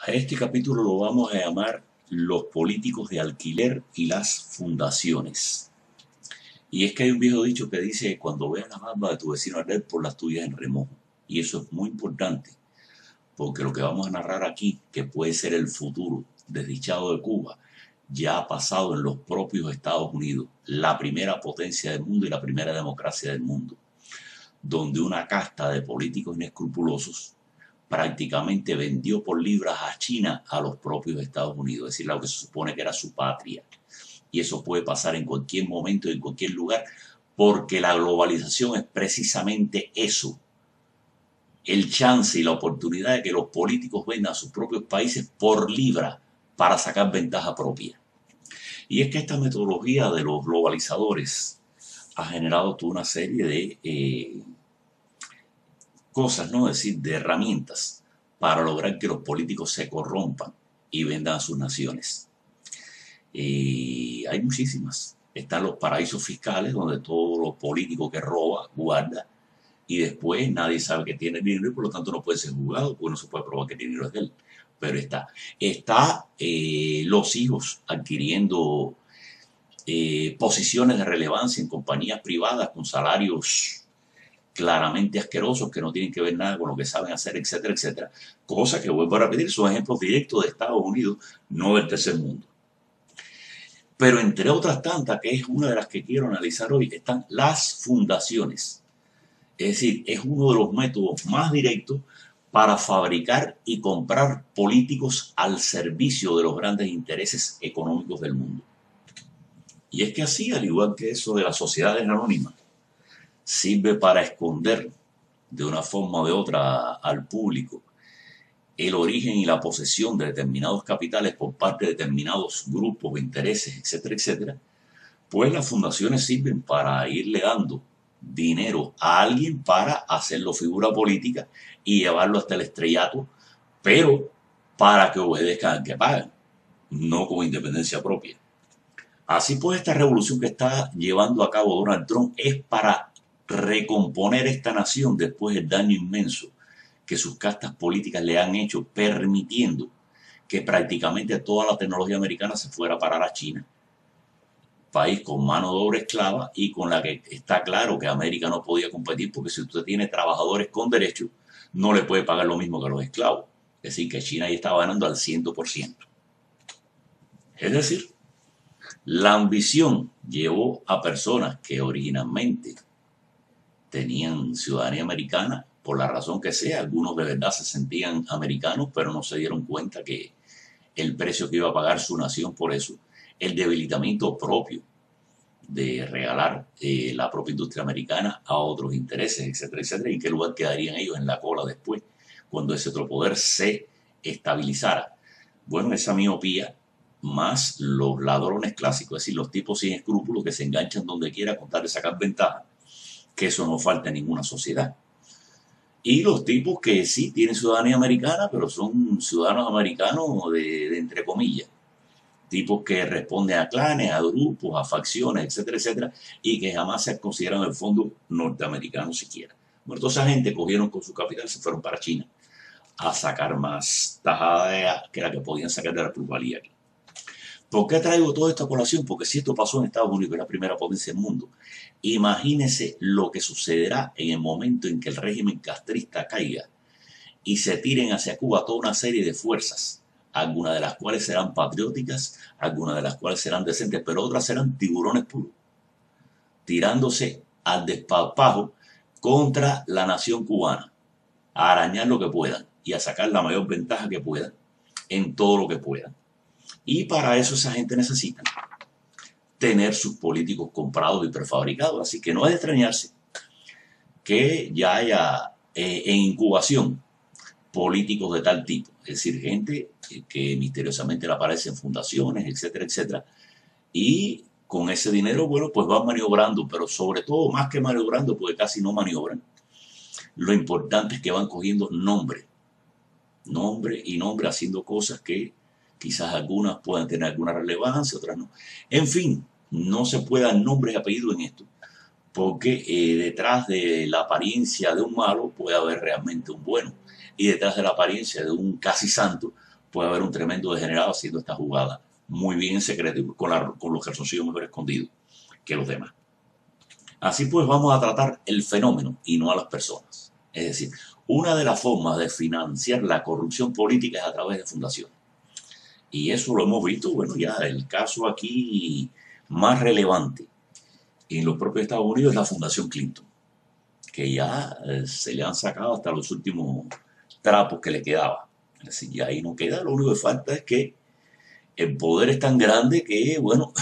A este capítulo lo vamos a llamar Los políticos de alquiler y las fundaciones. Y es que hay un viejo dicho que dice: cuando veas la barba de tu vecino arder, por las tuyas en remojo. Y eso es muy importante, porque lo que vamos a narrar aquí, que puede ser el futuro desdichado de Cuba, ya ha pasado en los propios Estados Unidos, la primera potencia del mundo y la primera democracia del mundo, donde una casta de políticos inescrupulosos prácticamente vendió por libras a China a los propios Estados Unidos, es decir, lo que se supone que era su patria. Y eso puede pasar en cualquier momento y en cualquier lugar, porque la globalización es precisamente eso: el chance y la oportunidad de que los políticos vendan a sus propios países por libra para sacar ventaja propia. Y es que esta metodología de los globalizadores ha generado toda una serie de cosas, ¿no? Es decir, de herramientas para lograr que los políticos se corrompan y vendan a sus naciones. Hay muchísimas. Están los paraísos fiscales, donde todo lo político que roba, guarda, y después nadie sabe que tiene dinero y por lo tanto no puede ser juzgado, porque no se puede probar que el dinero es de él. Pero está los hijos adquiriendo posiciones de relevancia en compañías privadas con salarios claramente asquerosos que no tienen que ver nada con lo que saben hacer, etcétera, etcétera. Cosa que, vuelvo a repetir, son ejemplos directos de Estados Unidos, no del tercer mundo. Pero entre otras tantas, que es una de las que quiero analizar hoy, están las fundaciones. Es decir, es uno de los métodos más directos para fabricar y comprar políticos al servicio de los grandes intereses económicos del mundo. Y es que así, al igual que eso de las sociedades anónimas, sirve para esconder de una forma o de otra al público el origen y la posesión de determinados capitales por parte de determinados grupos, intereses, etcétera, etcétera, pues las fundaciones sirven para irle dando dinero a alguien para hacerlo figura política y llevarlo hasta el estrellato, pero para que obedezcan al que pagan, no con independencia propia. Así pues, esta revolución que está llevando a cabo Donald Trump es para recomponer esta nación después del daño inmenso que sus castas políticas le han hecho, permitiendo que prácticamente toda la tecnología americana se fuera a parar a China, país con mano de obra esclava y con la que está claro que América no podía competir, porque si usted tiene trabajadores con derechos, no le puede pagar lo mismo que a los esclavos. Es decir, que China ahí estaba ganando al 100%. Es decir, la ambición llevó a personas que originalmente tenían ciudadanía americana, por la razón que sea. Algunos de verdad se sentían americanos, pero no se dieron cuenta que el precio que iba a pagar su nación por eso, el debilitamiento propio de regalar la propia industria americana a otros intereses, etcétera, etcétera, y en qué lugar quedarían ellos en la cola después, cuando ese otro poder se estabilizara. Bueno, esa miopía, más los ladrones clásicos, es decir, los tipos sin escrúpulos que se enganchan donde quiera con tal de sacar ventaja, que eso no falta en ninguna sociedad. Y los tipos que sí tienen ciudadanía americana, pero son ciudadanos americanos de entre comillas. Tipos que responden a clanes, a grupos, a facciones, etcétera, etcétera, y que jamás se consideran en el fondo norteamericanos siquiera. Bueno, toda esa gente cogieron con su capital, se fueron para China a sacar más tajada que la que podían sacar de la plusvalía aquí. ¿Por qué traigo toda esta colación? Porque si esto pasó en Estados Unidos, que es la primera potencia del mundo, imagínense lo que sucederá en el momento en que el régimen castrista caiga y se tiren hacia Cuba toda una serie de fuerzas, algunas de las cuales serán patrióticas, algunas de las cuales serán decentes, pero otras serán tiburones puros, tirándose al desparpajo contra la nación cubana, a arañar lo que puedan y a sacar la mayor ventaja que puedan en todo lo que puedan. Y para eso esa gente necesita tener sus políticos comprados y prefabricados. Así que no es de extrañarse que ya haya en incubación políticos de tal tipo. Es decir, gente que misteriosamente le aparece en fundaciones, etcétera, etcétera. Y con ese dinero, bueno, pues van maniobrando, pero sobre todo, más que maniobrando, porque casi no maniobran, lo importante es que van cogiendo nombre y nombre, haciendo cosas que quizás algunas puedan tener alguna relevancia, otras no. En fin, no se puede dar nombres y apellidos en esto, porque detrás de la apariencia de un malo puede haber realmente un bueno, y detrás de la apariencia de un casi santo puede haber un tremendo degenerado haciendo esta jugada muy bien en secreto y con los calzoncillos mejor escondidos que los demás. Así pues, vamos a tratar el fenómeno y no a las personas. Es decir, una de las formas de financiar la corrupción política es a través de fundaciones. Y eso lo hemos visto, bueno, ya el caso aquí más relevante en los propios Estados Unidos es la Fundación Clinton, que ya se le han sacado hasta los últimos trapos que le quedaba. Es decir, ya ahí no queda, lo único que falta es que el poder es tan grande que, bueno,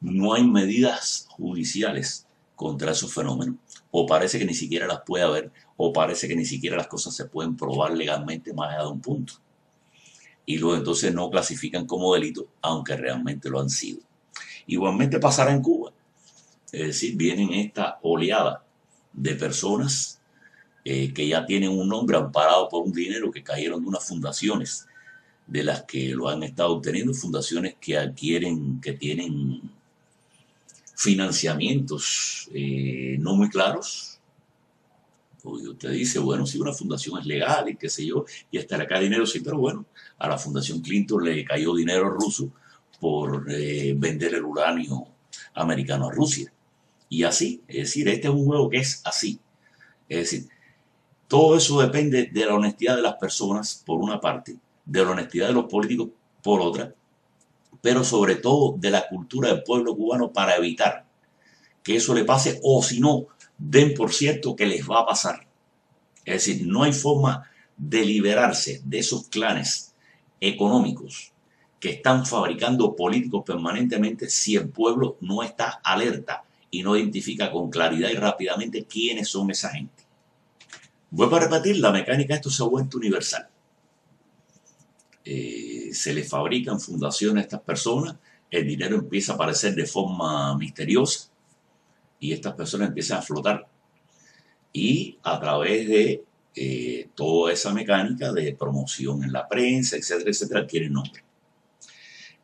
no hay medidas judiciales contra esos fenómenos, o parece que ni siquiera las puede haber, o parece que ni siquiera las cosas se pueden probar legalmente más allá de un punto. Y luego entonces no clasifican como delito, aunque realmente lo han sido. Igualmente pasará en Cuba. Es decir, vienen esta oleada de personas que ya tienen un nombre amparado por un dinero que cayeron de unas fundaciones de las que lo han estado obteniendo, fundaciones que adquieren, que tienen financiamientos no muy claros. Porque usted dice, bueno, si una fundación es legal y qué sé yo, y hasta acá dinero, sí, pero bueno, a la Fundación Clinton le cayó dinero ruso por vender el uranio americano a Rusia. Y así, es decir, este es un juego que es así. Es decir, todo eso depende de la honestidad de las personas, por una parte, de la honestidad de los políticos, por otra, pero sobre todo de la cultura del pueblo cubano para evitar que eso le pase, o si no, den por cierto que les va a pasar. Es decir, no hay forma de liberarse de esos clanes económicos que están fabricando políticos permanentemente si el pueblo no está alerta y no identifica con claridad y rápidamente quiénes son esa gente. Vuelvo a repetir, la mecánica de esto se ha vuelto universal. Se les fabrican fundaciones a estas personas, el dinero empieza a aparecer de forma misteriosa y estas personas empiezan a flotar. Y a través de toda esa mecánica de promoción en la prensa, etcétera, etcétera, adquieren nombre.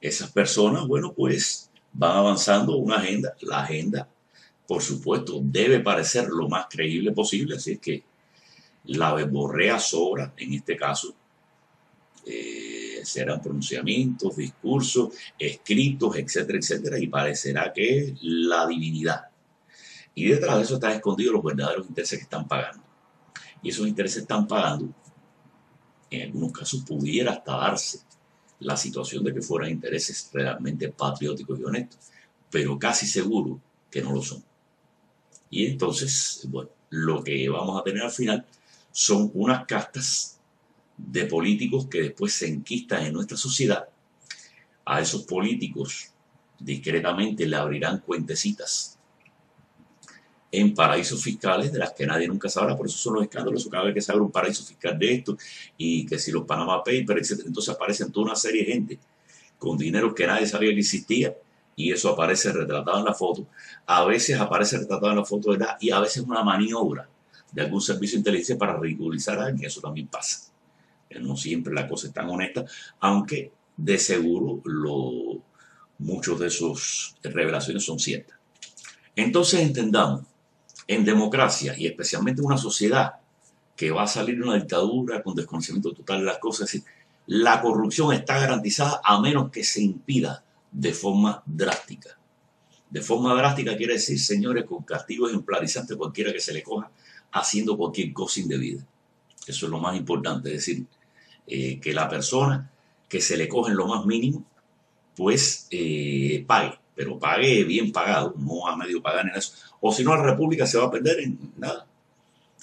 Esas personas, bueno, pues van avanzando una agenda. La agenda, por supuesto, debe parecer lo más creíble posible, así es que la verborrea sobra en este caso. Serán pronunciamientos, discursos, escritos, etcétera, etcétera, y parecerá que es la divinidad. Y detrás de eso están escondidos los verdaderos intereses que están pagando. Y esos intereses están pagando, en algunos casos pudiera hasta darse la situación de que fueran intereses realmente patrióticos y honestos, pero casi seguro que no lo son. Y entonces, bueno, lo que vamos a tener al final son unas castas de políticos que después se enquistan en nuestra sociedad. A esos políticos discretamente le abrirán cuentecitas en paraísos fiscales de las que nadie nunca sabrá, por eso son los escándalos, cada vez que se abre un paraíso fiscal de esto, y que si los Panama Papers, etc., entonces aparecen toda una serie de gente con dinero que nadie sabía que existía, y eso aparece retratado en la foto. A veces aparece retratado en la foto, ¿verdad? Y a veces una maniobra de algún servicio de inteligencia para ridiculizar a alguien, eso también pasa. No siempre la cosa es tan honesta, aunque de seguro muchos de esos revelaciones son ciertas. Entonces entendamos, en democracia y especialmente en una sociedad que va a salir de una dictadura con desconocimiento total de las cosas, es decir, la corrupción está garantizada a menos que se impida de forma drástica. De forma drástica quiere decir, señores, con castigo ejemplarizante cualquiera que se le coja haciendo cualquier cosa indebida. Eso es lo más importante, es decir, que la persona que se le coge en lo más mínimo, pues pague, pero pague bien pagado, no a medio pagar en eso. O si no, la República se va a perder en nada.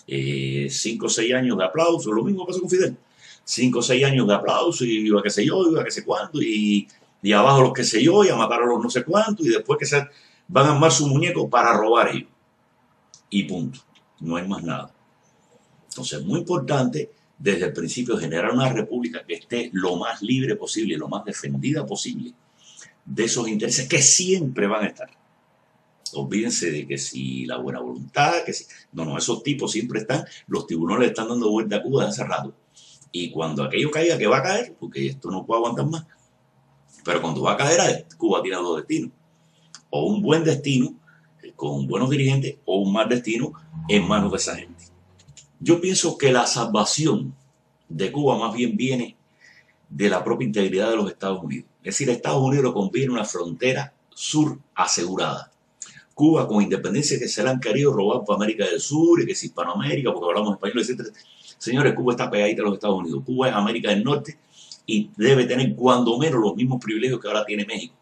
5 o 6 años de aplauso, lo mismo pasó con Fidel. 5 o 6 años de aplauso y iba que sé yo, iba que sé cuánto, y abajo los que sé yo, y a matar a los no sé cuánto, y después que van a armar su muñeco para robar ellos. Y punto. No hay más nada. Entonces es muy importante desde el principio generar una república que esté lo más libre posible, lo más defendida posible de esos intereses que siempre van a estar. Olvídense de que si la buena voluntad, que si... No, esos tipos siempre están, los tiburones le están dando vuelta a Cuba desde hace rato. Y cuando aquello caiga, que va a caer, porque esto no puede aguantar más, pero cuando va a caer, Cuba tiene dos destinos. O un buen destino, con buenos dirigentes, o un mal destino en manos de esa gente. Yo pienso que la salvación de Cuba más bien viene de la propia integridad de los Estados Unidos. Es decir, Estados Unidos le conviene una frontera sur asegurada. Cuba, con independencia que se la han querido robar para América del Sur y que es Hispanoamérica, porque hablamos español, etc. Señores, Cuba está pegadita a los Estados Unidos. Cuba es América del Norte y debe tener cuando menos los mismos privilegios que ahora tiene México.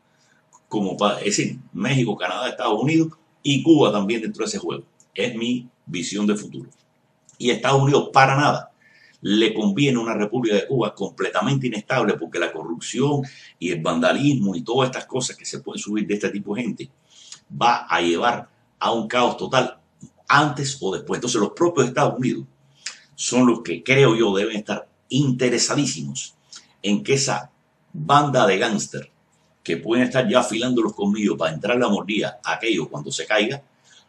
Es decir, México, Canadá, Estados Unidos y Cuba también dentro de ese juego. Es mi visión de futuro. Y Estados Unidos para nada le conviene una República de Cuba completamente inestable, porque la corrupción y el vandalismo y todas estas cosas que se pueden subir de este tipo de gente va a llevar a un caos total antes o después. Entonces los propios Estados Unidos son los que creo yo deben estar interesadísimos en que esa banda de gángster que pueden estar ya afilando los colmillos para entrar la mordida a aquello cuando se caiga,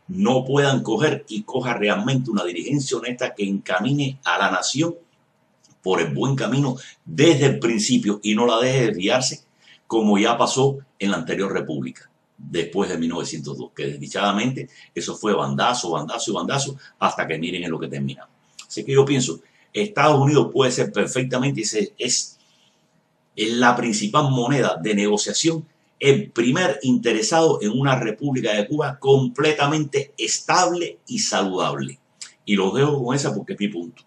no puedan coger y coja realmente una dirigencia honesta que encamine a la nación por el buen camino desde el principio y no la deje desviarse como ya pasó en la anterior república después de 1902, que desdichadamente eso fue bandazo, bandazo y bandazo hasta que miren en lo que terminamos. Así que yo pienso, Estados Unidos puede ser perfectamente, es la principal moneda de negociación, el primer interesado en una República de Cuba completamente estable y saludable. Y los dejo con esa porque es mi punto.